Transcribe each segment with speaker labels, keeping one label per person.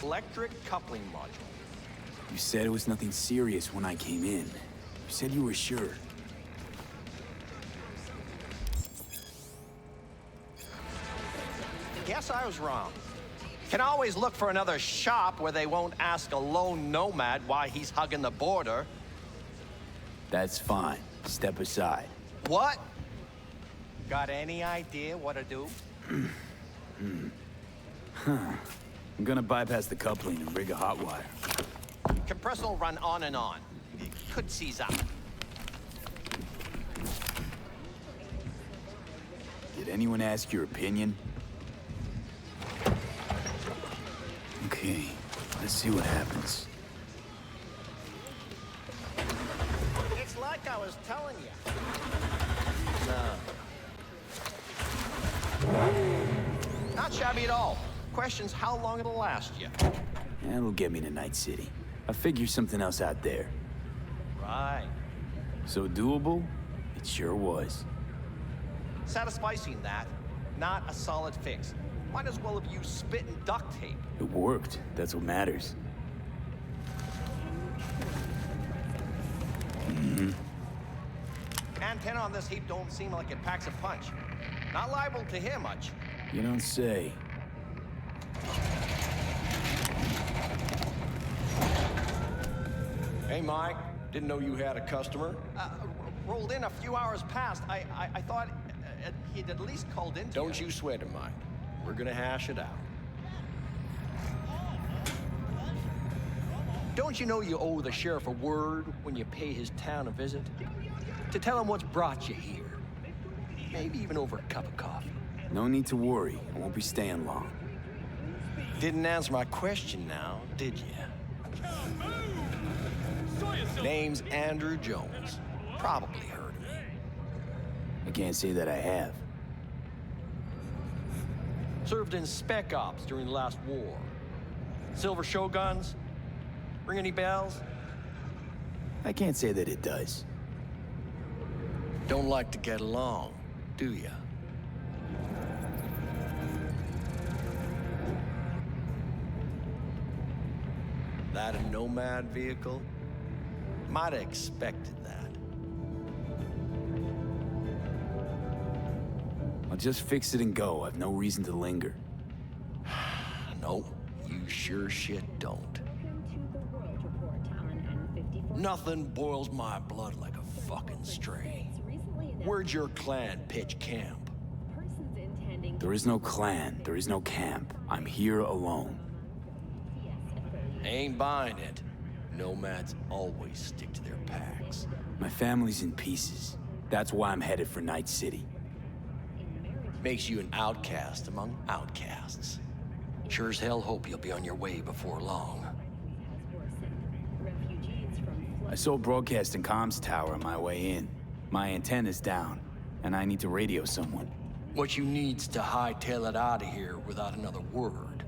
Speaker 1: Electric coupling module.
Speaker 2: You said it was nothing serious when I came in. You said you were sure.
Speaker 1: Guess I was wrong. Can always look for another shop where they won't ask a lone nomad why he's hugging the border.
Speaker 2: That's fine. Step aside.
Speaker 1: What? Got any idea what to do?
Speaker 2: I'm gonna bypass the coupling and rig a hot wire.
Speaker 1: Compressor will run on and on. It could seize up.
Speaker 2: Did anyone ask your opinion? Okay, let's see what happens.
Speaker 1: It's like I was telling you. No. Not shabby at all. Question's how long it'll last you.
Speaker 2: That'll get me to Night City. I'll figure something else out there.
Speaker 1: Right.
Speaker 2: So doable? It sure was.
Speaker 1: Satisficing that, not a solid fix. Might as well have used spit and duct tape.
Speaker 2: It worked. That's what matters.
Speaker 1: Antenna on this heap don't seem like it packs a punch. Not liable to hear much.
Speaker 2: You don't say.
Speaker 3: Hey, Mike. Didn't know you had a customer.
Speaker 1: Rolled in a few hours past. I thought he'd at least called in.
Speaker 3: Don't you sweat it, Mike. We're gonna hash it out.
Speaker 1: Don't you know you owe the sheriff a word when you pay his town a visit? To tell him what's brought you here. Maybe even over a cup of coffee.
Speaker 2: No need to worry. I won't be staying long.
Speaker 1: Didn't answer my question now, did you? Name's Andrew Jones. Probably heard of me.
Speaker 2: I can't say that I have.
Speaker 1: Served in Spec Ops during the last war. Silver Shoguns? Ring any bells?
Speaker 2: I can't say that it does.
Speaker 1: Don't like to get along, do ya? That a Nomad vehicle? Might have expected that.
Speaker 2: I'll just fix it and go. I've no reason to linger.
Speaker 1: No, you sure shit don't. Nothing boils my blood like a fucking stray. Where'd your clan pitch camp?
Speaker 2: There is no clan. There is no camp. I'm here alone.
Speaker 1: Ain't buying it. Nomads always stick to their packs.
Speaker 2: My family's in pieces. That's why I'm headed for Night City.
Speaker 1: Makes you an outcast among outcasts. Sure as hell hope you'll be on your way before long.
Speaker 2: I saw a broadcast and comms tower on my way in. My antenna's down, and I need to radio someone.
Speaker 1: What you need's to hightail it out of here without another word.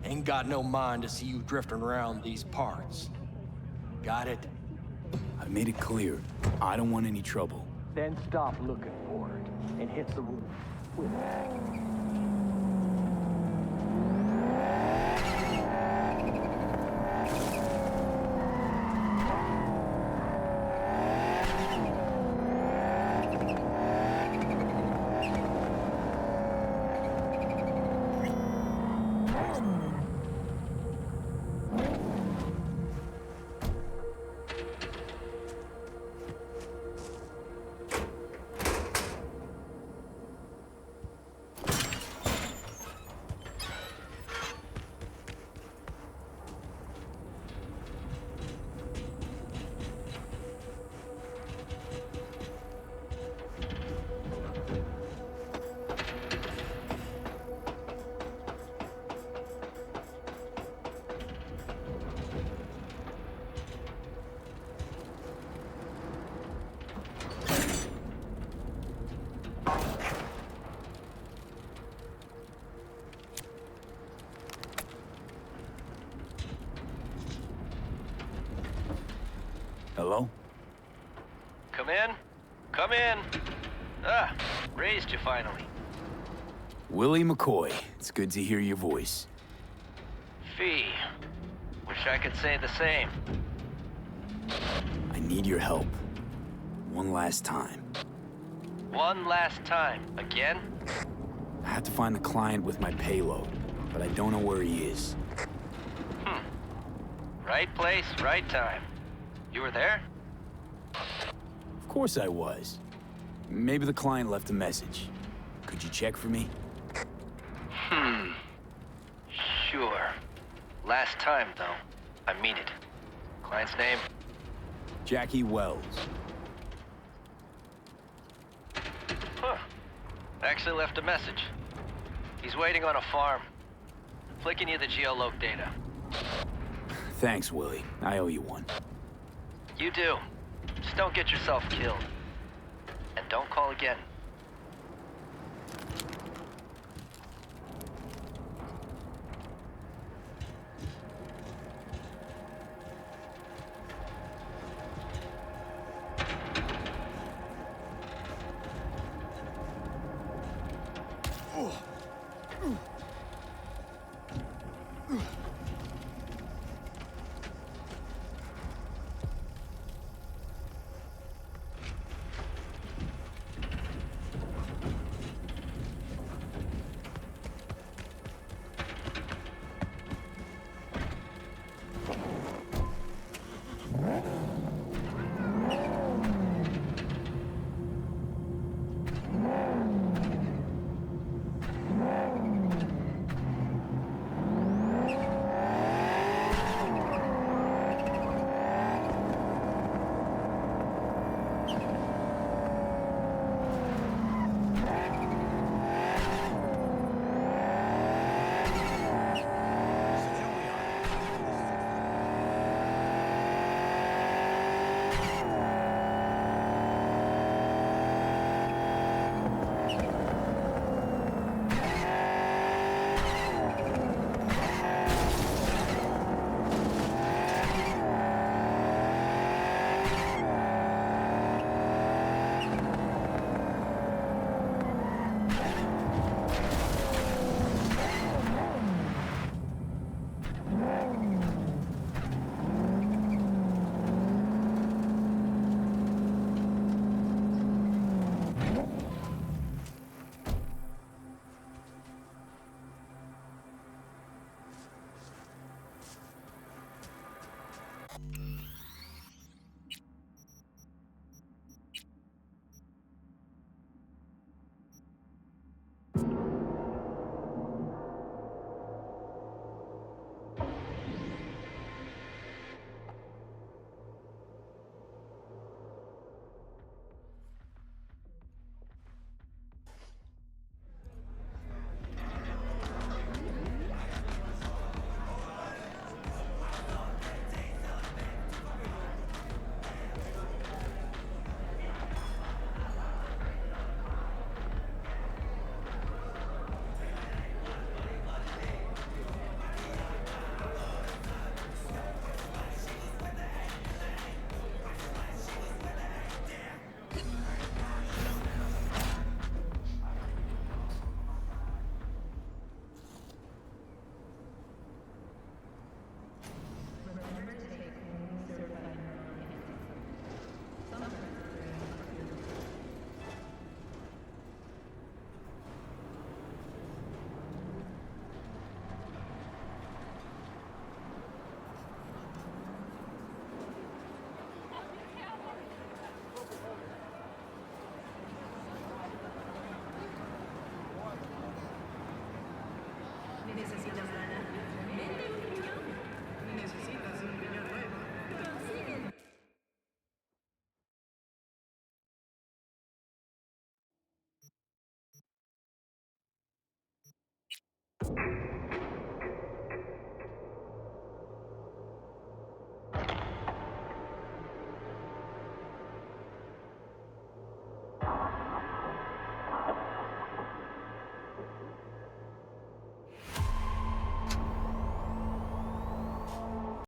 Speaker 1: Ain't got no mind to see you drifting around these parts. Got it?
Speaker 2: I've made it clear. I don't want any trouble.
Speaker 1: Then stop looking for it and hit the roof with act.
Speaker 4: Come in. Come in. Ah, raised you finally.
Speaker 2: Willie McCoy, it's good to hear your voice.
Speaker 4: Fee. Wish I could say the same.
Speaker 2: I need your help. One last time.
Speaker 4: One last time. Again?
Speaker 2: I have to find the client with my payload, but I don't know where he is.
Speaker 4: Right place, right time. You were there?
Speaker 2: Of course I was. Maybe the client left a message. Could you check for me?
Speaker 4: Sure. Last time, though. I mean it. Client's name?
Speaker 2: Jackie Wells.
Speaker 4: Huh. Actually left a message. He's waiting on a farm. Flicking you the geoloc data.
Speaker 2: Thanks, Willie. I owe you one.
Speaker 4: You do. Just don't get yourself killed. And don't call again.